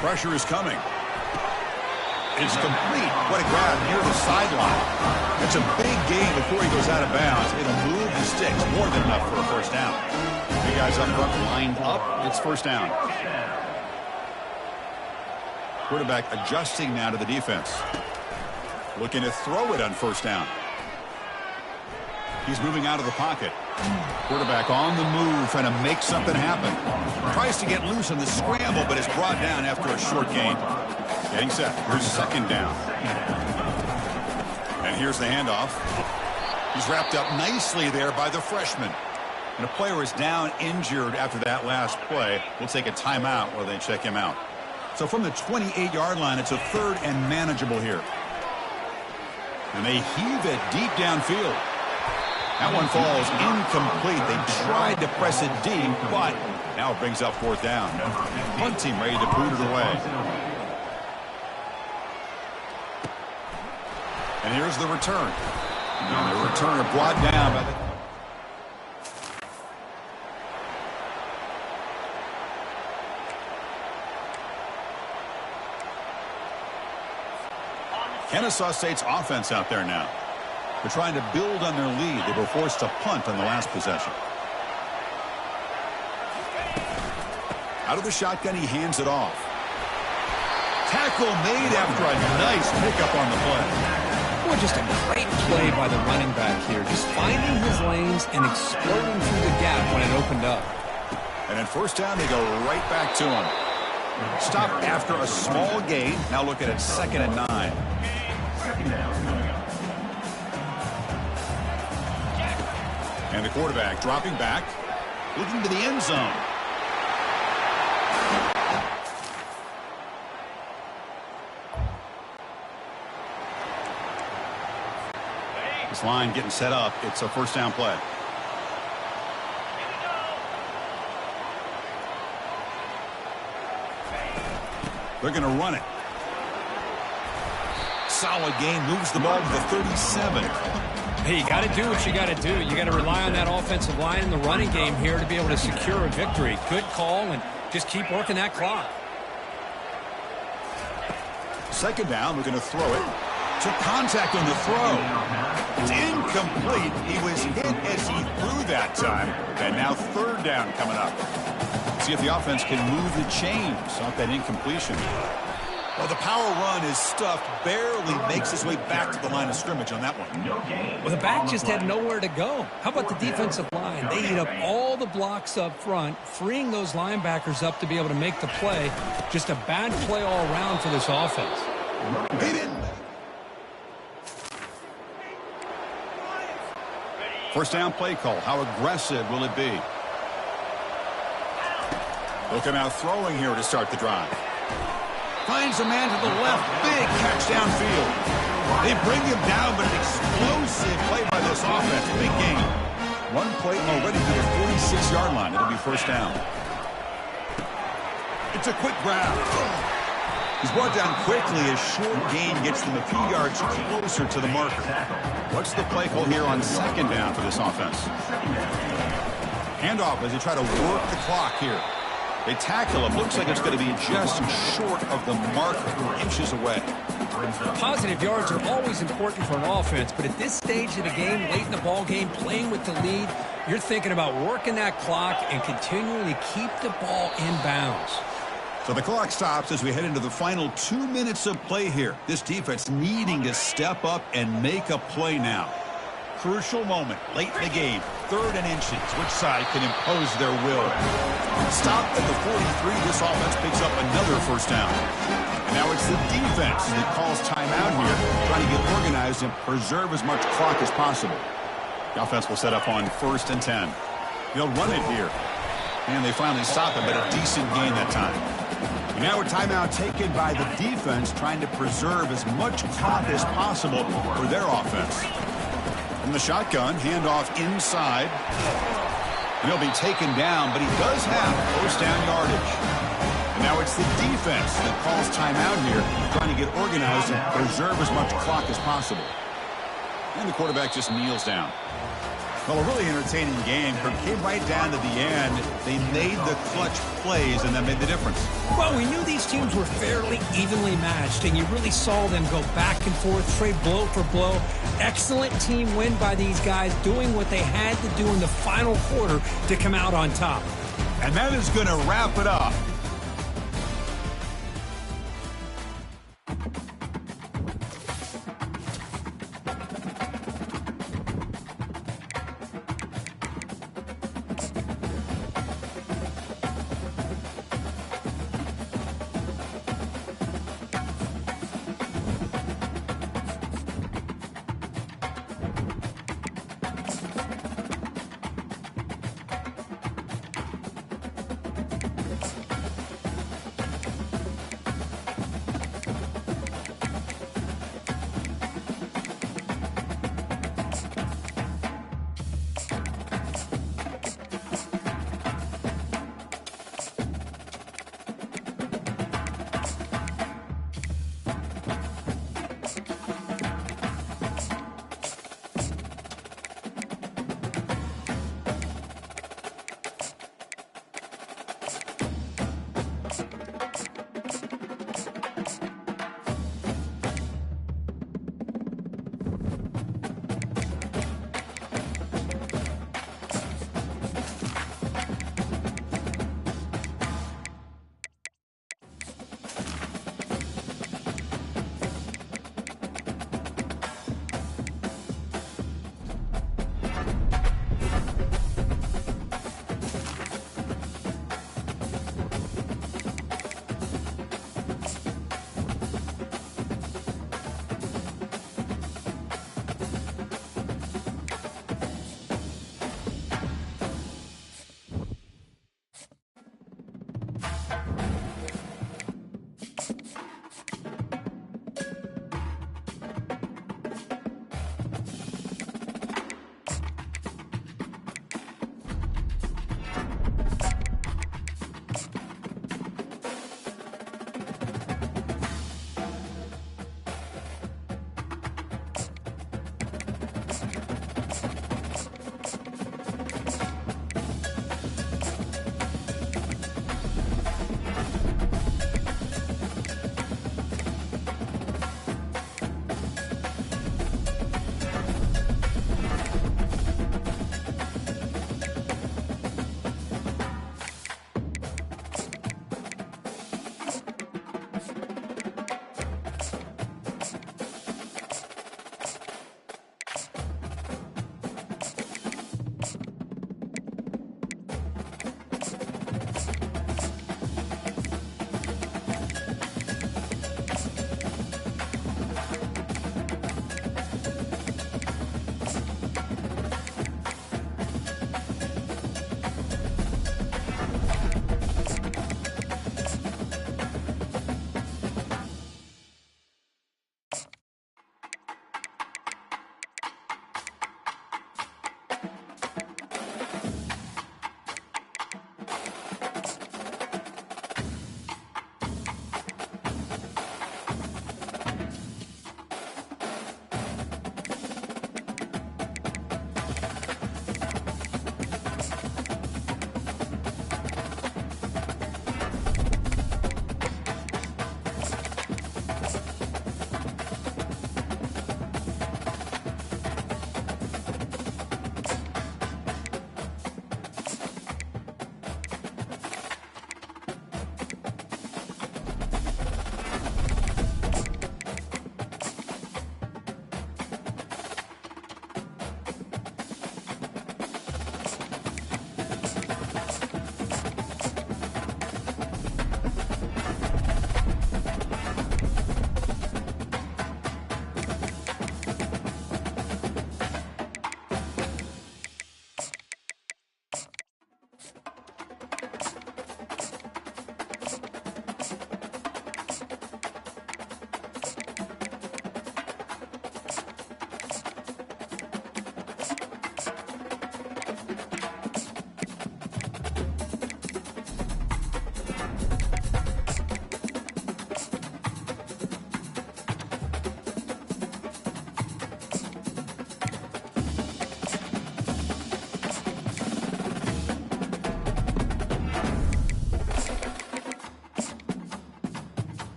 Pressure is coming. It's complete. What a grab near the sideline. It's a big gain before he goes out of bounds. It'll move the sticks. More than enough for a first down. Big guys up front lined up. It's first down. Quarterback adjusting now to the defense. Looking to throw it on first down. He's moving out of the pocket. Quarterback on the move, trying to make something happen. Tries to get loose on the scramble, but is brought down after a short gain. Getting set. Here's second down. And here's the handoff. He's wrapped up nicely there by the freshman. And a player is down injured after that last play. We'll take a timeout while they check him out. So So from the 28-yard line, it's a 3rd and manageable here. And they heave it deep downfield. That one falls incomplete. They tried to press it deep, but now it brings up 4th down. Punt team ready to boot it away. And here's the return. And the returner brought down by the... Ncaa State's offense out there now. They're trying to build on their lead. They were forced to punt on the last possession. Out of the shotgun, he hands it off. Tackle made after a nice pickup on the play.
Well, just a great play by the running back here. Just finding his lanes and exploding through the gap when it opened up.
And at 1st down, they go right back to him. Stopped after a small gain. Now looking at 2nd and 9. And the quarterback dropping back, looking to the end zone. This line getting set up. It's a 1st down play. They're going to run it. Solid gain, moves the ball to the 37.
Hey, you got to do what you got to do. You got to rely on that offensive line in the running game here to be able to secure a victory. Good call, and just keep working that clock.
2nd down, we're going to throw it. Took contact on the throw. It's incomplete. He was hit as he threw that time. And now 3rd down coming up. See if the offense can move the chains off that incompletion. Well, the power run is stuffed, barely makes his way back to the line of scrimmage on that one.
Well, the back just had nowhere to go. How about the defensive line? They eat up all the blocks up front, freeing those linebackers up to be able to make the play. Just a bad play all around for this offense.
First down play call. How aggressive will it be? Look him out throwing here to start the drive. Finds a man to the left. Big catch downfield. They bring him down, but an explosive play by this offense. Big gain. One play already to the 46-yard line. It'll be 1st down. It's a quick grab. He's brought down quickly. A short gain gets them a few yards closer to the marker. What's the play call here on 2nd down for this offense? Handoff as they try to work the clock here. They tackle him. Looks like it's going to be just short of the marker, inches away.
Positive yards are always important for an offense, but at this stage of the game, late in the ball game, playing with the lead, you're thinking about working that clock and continuing to keep the ball in bounds.
So the clock stops as we head into the final 2 minutes of play here. This defense needing to step up and make a play now. Crucial moment late in the game. 3rd and inches. Which side can impose their will? Stopped at the 43. This offense picks up another 1st down. And now it's the defense that calls timeout here, trying to get organized and preserve as much clock as possible. The offense will set up on 1st and 10. They'll run it here. And they finally stop it, but a decent gain that time. And now a timeout taken by the defense, trying to preserve as much clock as possible for their offense. From the shotgun, handoff inside. And he'll be taken down, but he does have 1st down yardage. And now it's the defense that calls timeout here, trying to get organized and preserve as much clock as possible. And the quarterback just kneels down. Well, a really entertaining game. It came right down to the end. They made the clutch plays, and that made the difference.
Well, we knew these teams were fairly evenly matched, and you really saw them go back and forth, trade blow for blow. Excellent team win by these guys, doing what they had to do in the final quarter to come out on top.
And that is going to wrap it up.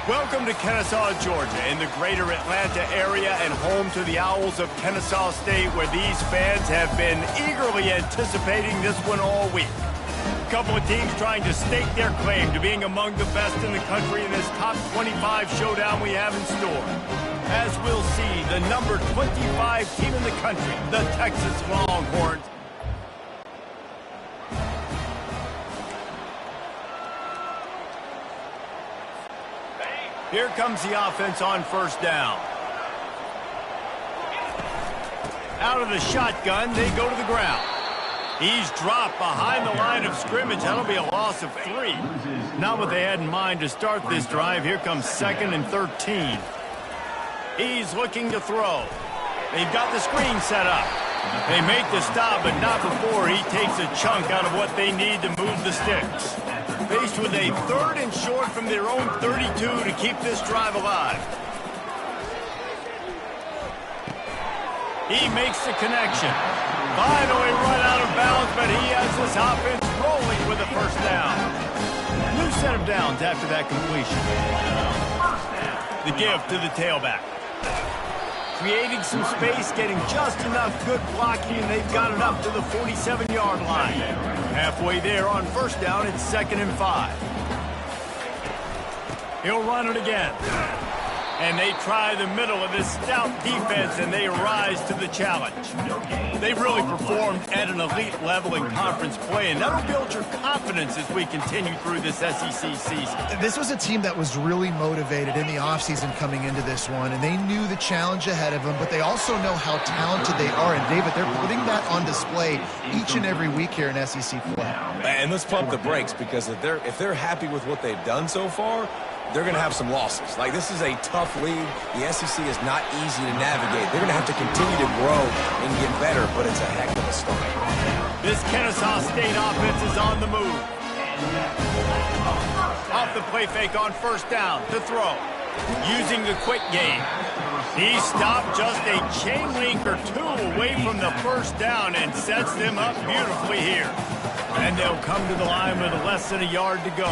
Welcome to Kennesaw, Georgia, in the greater Atlanta area and home to the Owls of Kennesaw State, where these fans have been eagerly anticipating this one all week. A couple of teams trying to stake their claim to being among the best in the country in this top 25 showdown we have in store. As we'll see, the number 25 team in the country, the Texas Longhorns. Here comes the offense on first down. Out of the shotgun, they go to the ground. He's dropped behind the line of scrimmage. That'll be a loss of 3. Not what they had in mind to start this drive. Here comes 2nd and 13. He's looking to throw. They've got the screen set up. They make the stop, but not before he takes a chunk out of what they need to move the sticks. Faced with a 3rd and short from their own 32 to keep this drive alive. He makes the connection. Finally run out of bounds, but he has this offense rolling with a first down. New set of downs after that completion. The give to the tailback. Creating some space, getting just enough good blocking, and they've got it up to the 47-yard line. Halfway there on first down, it's 2nd and 5. He'll run it again. And they try the middle of this stout defense, and they rise to the challenge. They've really performed at an elite level in conference play, and that'll build your confidence as we continue through this SEC season.
This was a team that was really motivated in the offseason coming into this one, and they knew the challenge ahead of them, but they also know how talented they are. And, David, they're putting that on display each and every week here in SEC play.
And let's pump the brakes, because if they're happy with what they've done so far, they're going to have some losses. Like, this is a tough league. The SEC is not easy to navigate. They're going to have to continue to grow and get better, but it's a heck of a start.
This Kennesaw State offense is on the move. Off the play fake on first down to throw. Using the quick game. He stopped just a chain link or 2 away from the first down and sets them up beautifully here. And they'll come to the line with less than a yard to go.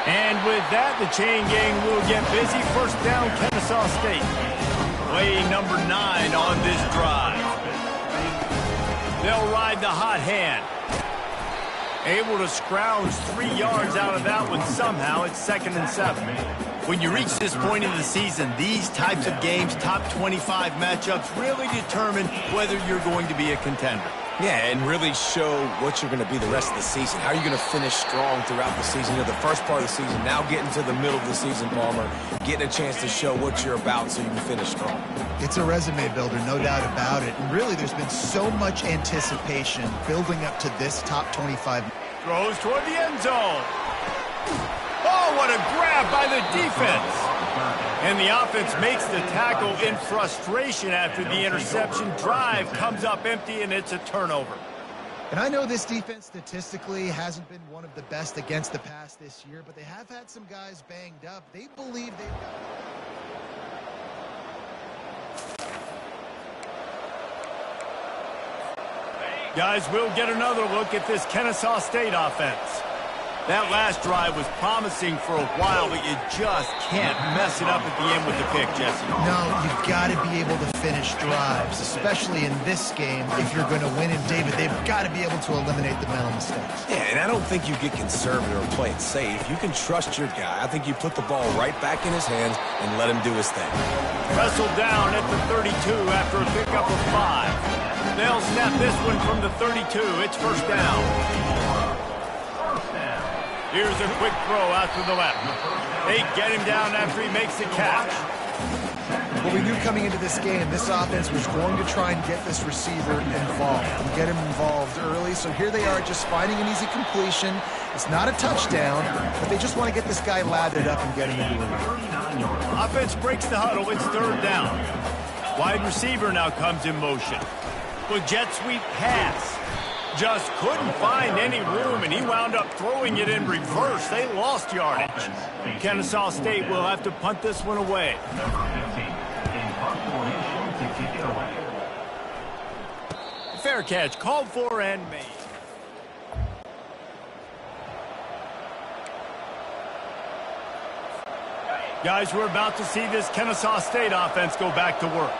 And with that, the chain gang will get busy. First down, Kennesaw State. Play number 9 on this drive. They'll ride the hot hand. Able to scrounge 3 yards out of that one somehow. It's 2nd and 7. When you reach this point in the season, these types of games, top 25 matchups, really determine whether you're going to be a contender.
Yeah, and really show what you're going to be the rest of the season. How are you going to finish strong throughout the season? You know, the first part of the season, now getting to the middle of the season, Palmer, getting a chance to show what you're about so you can finish strong.
It's a resume builder, no doubt about it. And really, there's been so much anticipation building up to this top 25.
Throws toward the end zone. Oh, what a grab by the defense. And the offense makes the tackle in frustration after the interception. Drive comes up empty, and it's a turnover.
And I know this defense statistically hasn't been one of the best against the pass this year, but they have had some guys banged up. They believe they've got...
Guys, we'll get another look at this Kennesaw State offense. That last drive was promising for a while, but you just can't mess it up at the end with the pick, Jesse.
No, you've got to be able to finish drives, especially in this game if you're going to win. And, David, they've got to be able to eliminate the mental mistakes.
Yeah, and I don't think you get conservative or play it safe. You can trust your guy. I think you put the ball right back in his hands and let him do his thing.
Wrestled down at the 32 after a pickup of 5. They'll snap this one from the 32. It's first down. Here's a quick throw out to the left. They get him down after he makes the catch.
Well, we knew coming into this game, this offense was going to try and get this receiver involved and get him involved early. So here they are just finding an easy completion. It's not a touchdown, but they just want to get this guy lathered up and get him into it.
Offense breaks the huddle. It's third down. Wide receiver now comes in motion. With jet sweep pass. Just couldn't find any room, and he wound up throwing it in reverse. They lost yardage. Kennesaw State will have to punt this one away. Fair catch, called for and made. Guys, we're about to see this Ncaa State offense go back to work.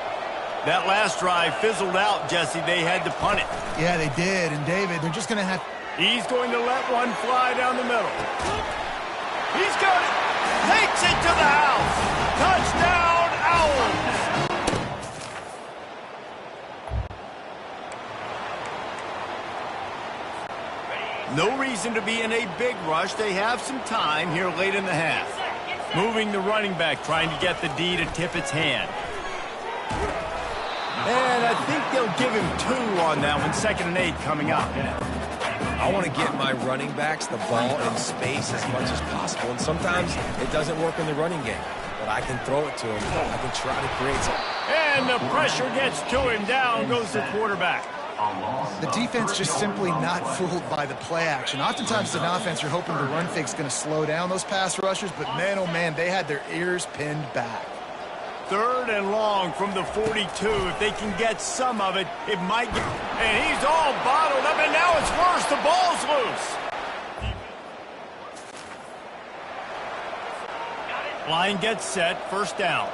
That last drive fizzled out, Jesse. They had to punt it.
Yeah, they did. And, David, they're just going to have...
He's going to let one fly down the middle. He's got it. Takes it to the house. Touchdown, Owls. No reason to be in a big rush. They have some time here late in the half. Moving the running back, trying to get the D to tip its hand. And I think they'll give him 2 on that one. 2nd and 8 coming up.
I want to get my running backs the ball in space as much as possible. And sometimes it doesn't work in the running game. But I can throw it to him. I can try to create some.
And the pressure gets to him. Down goes the quarterback.
The defense just simply not fooled by the play action. Oftentimes, an offense, you're hoping the run fake's going to slow down those pass rushers, but man, oh man, they had their ears pinned back.
3rd and long from the 42. If they can get some of it, it might get... And he's all bottled up, and now it's worse. The ball's loose. Line gets set. 1st down.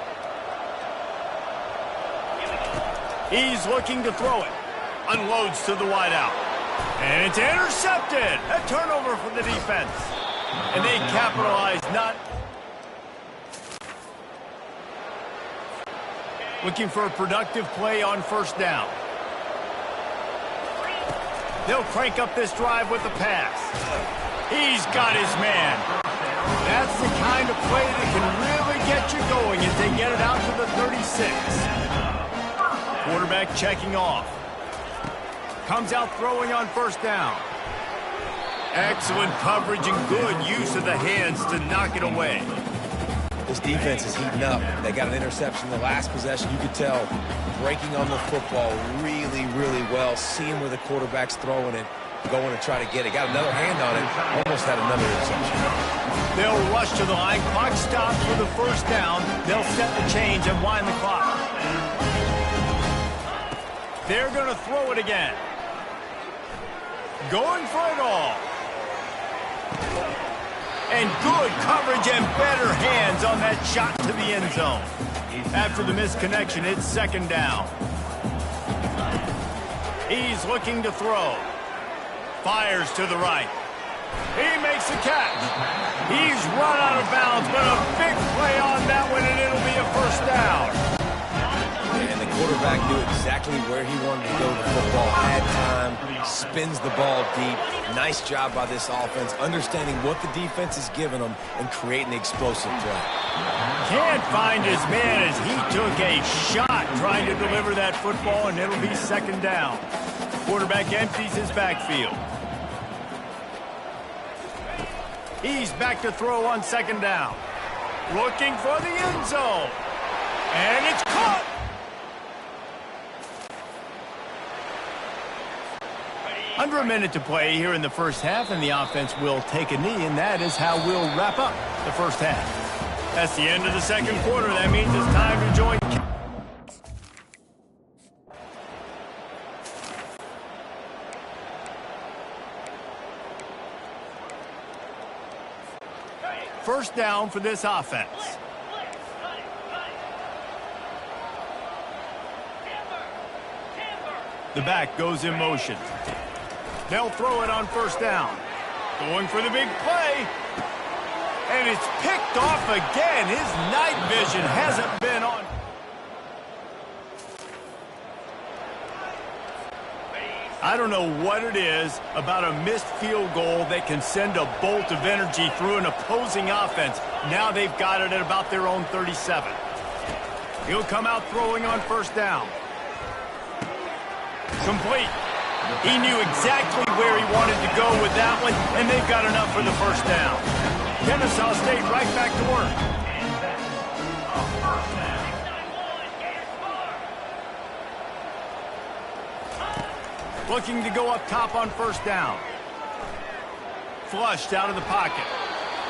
He's looking to throw it. Unloads to the wideout. And it's intercepted. A turnover for the defense. And they capitalize not... Looking for a productive play on 1st down. They'll crank up this drive with the pass. He's got his man. That's the kind of play that can really get you going as they get it out to the 36. Quarterback checking off. Comes out throwing on 1st down. Excellent coverage and good use of the hands to knock it away.
This defense is heating up. They got an interception in the last possession. You could tell breaking on the football really, really well. Seeing where the quarterback's throwing it, going to try to get it. Got another hand on it. Almost had another interception.
They'll rush to the line. Clock stops for the 1st down. They'll set the change and wind the clock. They're going to throw it again. Going for it all. And good coverage and better hands on that shot to the end zone. After the misconnection, it's 2nd down. He's looking to throw. Fires to the right. He makes the catch. He's run out of bounds, but a big play on that one, and it'll be a 1st down.
And the quarterback knew exactly where he wanted to go with the football. Had time, spins the ball deep. Nice job by this offense, understanding what the defense is giving them and creating the explosive play.
Can't find his man as he took a shot trying to deliver that football, and it'll be 2nd down. Quarterback empties his backfield. He's back to throw on 2nd down. Looking for the end zone. And it's caught. Under a minute to play here in the 1st half, and the offense will take a knee, and that is how we'll wrap up the 1st half. That's the end of the 2nd quarter. That means it's time to join... First down for this offense. The back goes in motion. They'll throw it on 1st down. Going for the big play. And it's picked off again. His night vision hasn't been on. I don't know what it is about a missed field goal that can send a bolt of energy through an opposing offense. Now they've got it at about their own 37. He'll come out throwing on 1st down. Complete. He knew exactly where he wanted to go with that one, and they've got enough for the 1st down. Ncaa State right back to work. Looking to go up top on 1st down. Flushed out of the pocket.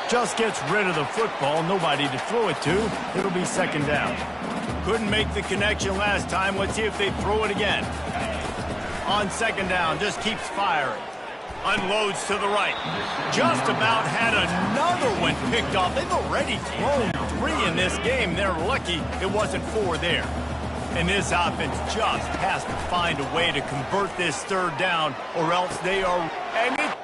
Just gets rid of the football. Nobody to throw it to. It'll be 2nd down. Couldn't make the connection last time. Let's see if they throw it again. On 2nd down, just keeps firing. Unloads to the right. Just about had another one picked off. They've already thrown 3 in this game. They're lucky it wasn't 4 there. And this offense just has to find a way to convert this third down, or else they are... And it